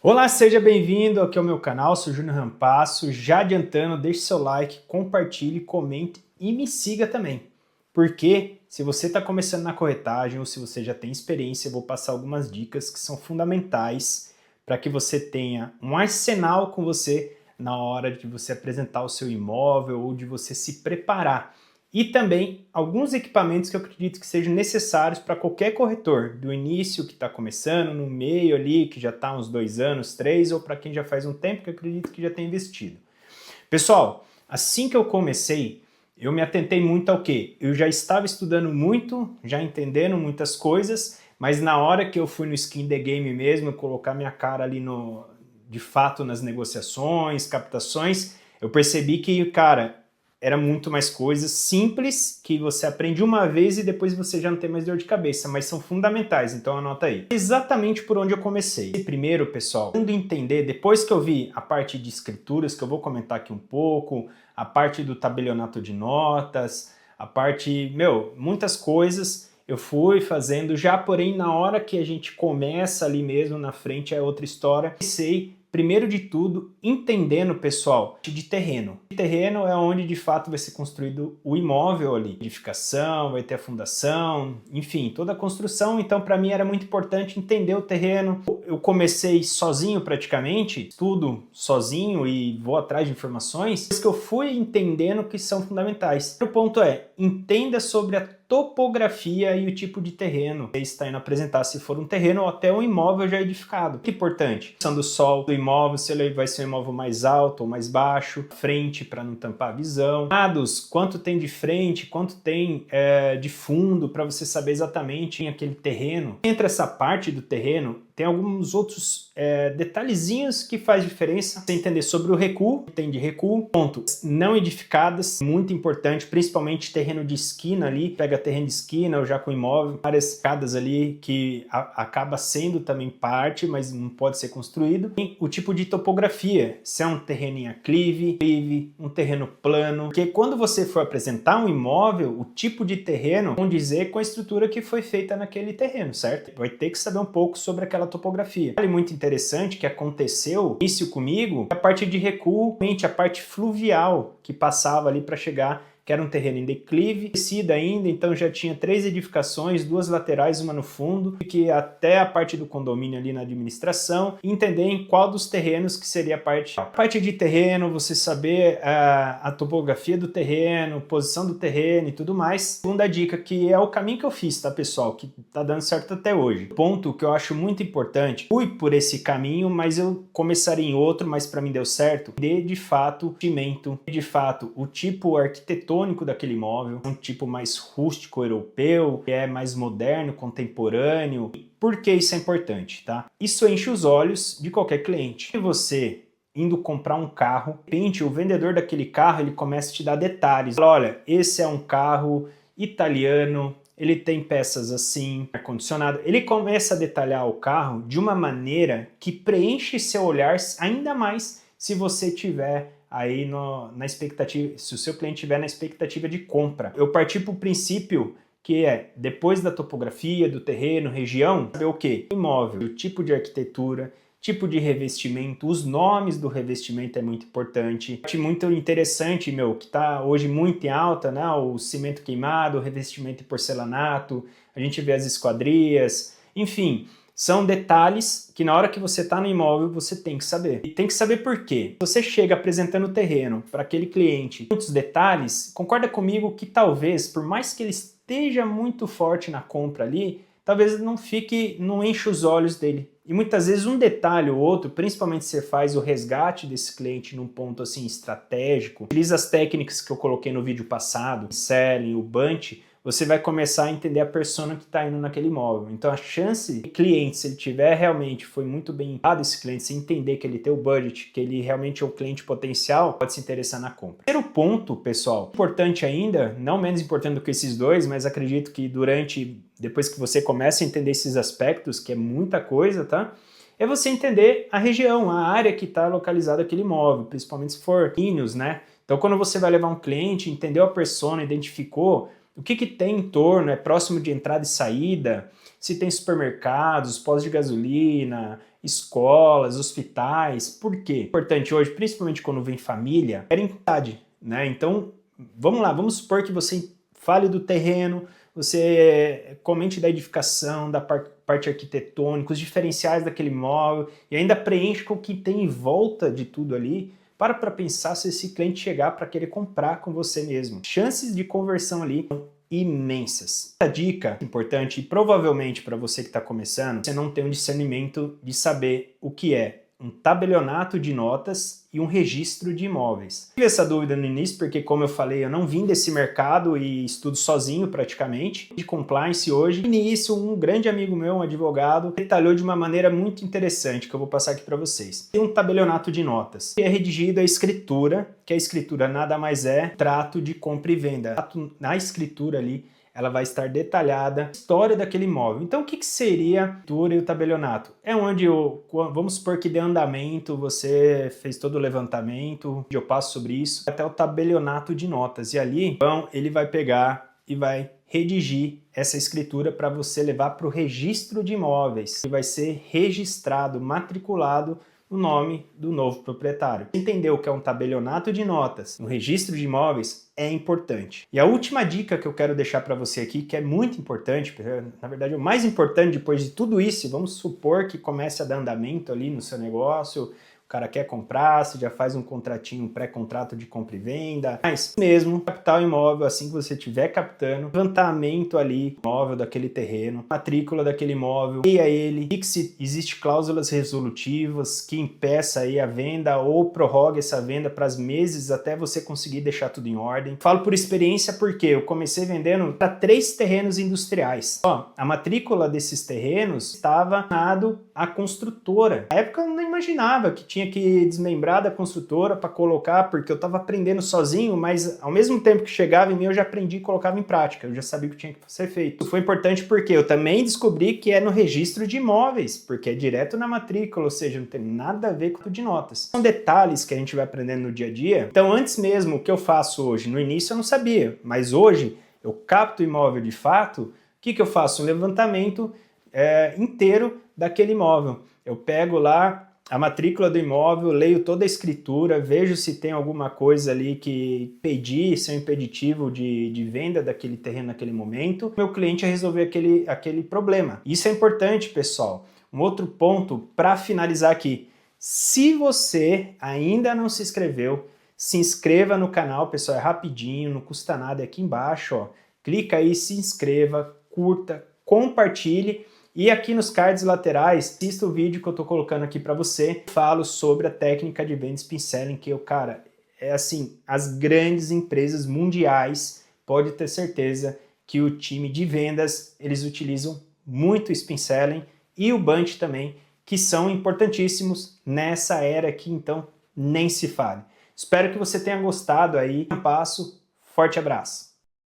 Olá, seja bem-vindo aqui ao meu canal, sou Júnior Rampasso. Já adiantando, deixe seu like, compartilhe, comente e me siga também. Porque se você está começando na corretagem ou se você já tem experiência, eu vou passar algumas dicas que são fundamentais para que você tenha um arsenal com você na hora de você apresentar o seu imóvel ou de você se preparar. E também alguns equipamentos que eu acredito que sejam necessários para qualquer corretor, do início que está começando, no meio ali, que já está uns 2 anos, 3, ou para quem já faz um tempo, que eu acredito que já tem investido. Pessoal, assim que eu comecei, eu me atentei muito ao quê? Eu já estava estudando muito, já entendendo muitas coisas, mas na hora que eu fui no skin the game mesmo, colocar minha cara ali de fato nas negociações, captações, eu percebi que, cara, era muito mais coisas simples que você aprende uma vez e depois você já não tem mais dor de cabeça, mas são fundamentais, então anota aí. Exatamente por onde eu comecei. Primeiro, pessoal, tentando entender, depois que eu vi a parte de escrituras, que eu vou comentar aqui um pouco, a parte do tabelionato de notas, a parte, muitas coisas eu fui fazendo já, porém na hora que a gente começa ali mesmo, na frente é outra história. Comecei primeiro de tudo, entendendo, pessoal, de terreno. O terreno é onde de fato vai ser construído o imóvel ali. Edificação, vai ter a fundação, enfim, toda a construção. Então, para mim era muito importante entender o terreno. Eu comecei sozinho praticamente, estudo sozinho e vou atrás de informações, que eu fui entendendo que são fundamentais. O ponto é, entenda sobre a topografia e o tipo de terreno que você está indo apresentar, se for um terreno ou até um imóvel já edificado. Que é importante, questão do sol do imóvel, se ele vai ser um imóvel mais alto ou mais baixo, frente para não tampar a visão, lados, quanto tem de frente, quanto tem de fundo, para você saber exatamente aquele terreno. Entre essa parte do terreno, tem alguns outros detalhezinhos que faz diferença. Você entender sobre o recuo, que tem de recuo, pontos não edificadas, muito importante, principalmente terreno de esquina ali, pega terreno de esquina ou já com imóvel, várias escadas ali que acaba sendo também parte, mas não pode ser construído. E o tipo de topografia, se é um terreno em aclive, um terreno plano, porque quando você for apresentar um imóvel, o tipo de terreno vão dizer com a estrutura que foi feita naquele terreno, certo? Vai ter que saber um pouco sobre aquela topografia. Muito interessante que aconteceu isso comigo, a parte de recuo, a parte fluvial que passava ali para chegar, que era um terreno em declive, descida ainda, então já tinha 3 edificações, 2 laterais, uma no fundo, que até a parte do condomínio ali na administração, entender em qual dos terrenos que seria a parte. A parte de terreno, você saber a topografia do terreno, posição do terreno e tudo mais. Segunda dica, que é o caminho que eu fiz, tá, pessoal, que tá dando certo até hoje. Ponto que eu acho muito importante, fui por esse caminho, mas eu começaria em outro, mas para mim deu certo, de fato, cimento, de fato, o tipo arquitetônico daquele imóvel, um tipo mais rústico europeu, que é mais moderno, contemporâneo. Por que isso é importante, tá? Isso enche os olhos de qualquer cliente. Se você indo comprar um carro, de repente o vendedor daquele carro, ele começa a te dar detalhes. Fala, olha, esse é um carro italiano, ele tem peças assim, ar-condicionado. Ele começa a detalhar o carro de uma maneira que preenche seu olhar ainda mais se você tiver aí na expectativa, se o seu cliente estiver na expectativa de compra. Eu parti para o princípio que é, depois da topografia, do terreno, região, saber o quê? O imóvel, o tipo de arquitetura, tipo de revestimento, os nomes do revestimento é muito importante. Muito interessante, que está hoje muito em alta, né? O cimento queimado, o revestimento em porcelanato, a gente vê as esquadrias, enfim. São detalhes que na hora que você está no imóvel você tem que saber. E tem que saber por quê. Se você chega apresentando o terreno para aquele cliente, muitos detalhes, concorda comigo que talvez, por mais que ele esteja muito forte na compra ali, talvez não enche os olhos dele. E muitas vezes um detalhe ou outro, principalmente se você faz o resgate desse cliente num ponto assim estratégico, utiliza as técnicas que eu coloquei no vídeo passado, o selling, o bunch, você vai começar a entender a persona que está indo naquele imóvel. Então a chance de cliente, se ele tiver realmente, foi muito bem dado esse cliente, se entender que ele tem o budget, que ele realmente é um cliente potencial, pode se interessar na compra. Terceiro ponto, pessoal, importante ainda, não menos importante do que esses dois, mas acredito que depois que você começa a entender esses aspectos, que é muita coisa, tá? É você entender a região, a área que está localizado aquele imóvel, principalmente se for condomínios, né? Então quando você vai levar um cliente, entendeu a persona, identificou, o que tem em torno, é próximo de entrada e saída, se tem supermercados, postos de gasolina, escolas, hospitais. Por quê? É importante hoje, principalmente quando vem família, é identidade, né? Então, vamos lá, vamos supor que você fale do terreno, você comente da edificação, da parte arquitetônica, os diferenciais daquele imóvel e ainda preenche com o que tem em volta de tudo ali. Para pensar se esse cliente chegar para querer comprar com você mesmo. Chances de conversão ali são imensas. A dica importante, e provavelmente para você que está começando, você não tem um discernimento de saber o que é um tabelionato de notas e um registro de imóveis. Tive essa dúvida no início porque, como eu falei, eu não vim desse mercado e estudo sozinho praticamente, de compliance hoje. No início, um grande amigo meu, um advogado, detalhou de uma maneira muito interessante que eu vou passar aqui para vocês. Tem um tabelionato de notas, que é redigido a escritura, que a escritura nada mais é trato de compra e venda. Na escritura ali, ela vai estar detalhada a história daquele imóvel. Então, o que seria a escritura e o tabelionato? É onde vamos supor que de andamento você fez todo o levantamento, eu passo sobre isso, até o tabelionato de notas. E ali, então, ele vai pegar e vai redigir essa escritura para você levar para o registro de imóveis. E vai ser registrado, matriculado o nome do novo proprietário. Entender o que é um tabelionato de notas no registro de imóveis é importante. E a última dica que eu quero deixar para você aqui, que é muito importante, na verdade é o mais importante depois de tudo isso, vamos supor que comece a dar andamento ali no seu negócio, o cara quer comprar, você já faz um contratinho, um pré-contrato de compra e venda, mas mesmo capital imóvel, assim que você estiver captando, levantamento ali, imóvel daquele terreno, matrícula daquele imóvel, leia ele, e que se existe cláusulas resolutivas que impeça aí a venda ou prorrogue essa venda para os meses até você conseguir deixar tudo em ordem. Falo por experiência porque eu comecei vendendo para 3 terrenos industriais. Ó, a matrícula desses terrenos estava dado à construtora. Na época eu não imaginava que tinha que desmembrar da construtora para colocar, porque eu estava aprendendo sozinho, mas ao mesmo tempo que chegava em mim eu já aprendi e colocava em prática, eu já sabia o que tinha que ser feito. Isso foi importante porque eu também descobri que é no registro de imóveis, porque é direto na matrícula, ou seja, não tem nada a ver com o de notas. São detalhes que a gente vai aprendendo no dia a dia. Então antes mesmo, o que eu faço hoje? No início eu não sabia, mas hoje eu capto o imóvel de fato, o que eu faço? Um levantamento inteiro daquele imóvel. Eu pego lá a matrícula do imóvel, leio toda a escritura, vejo se tem alguma coisa ali que impedi, se é um impeditivo de venda daquele terreno naquele momento. Meu cliente resolver aquele problema. Isso é importante, pessoal. Um outro ponto para finalizar aqui. Se você ainda não se inscreveu, se inscreva no canal, pessoal, é rapidinho, não custa nada, é aqui embaixo, ó. Clica aí, se inscreva, curta, compartilhe. E aqui nos cards laterais, assista o vídeo que eu tô colocando aqui para você. Falo sobre a técnica de venda spin selling, que cara, é assim, as grandes empresas mundiais, pode ter certeza que o time de vendas, eles utilizam muito spin selling e o bunch também, que são importantíssimos nessa era aqui, então nem se fale. Espero que você tenha gostado aí. Um passo, forte abraço.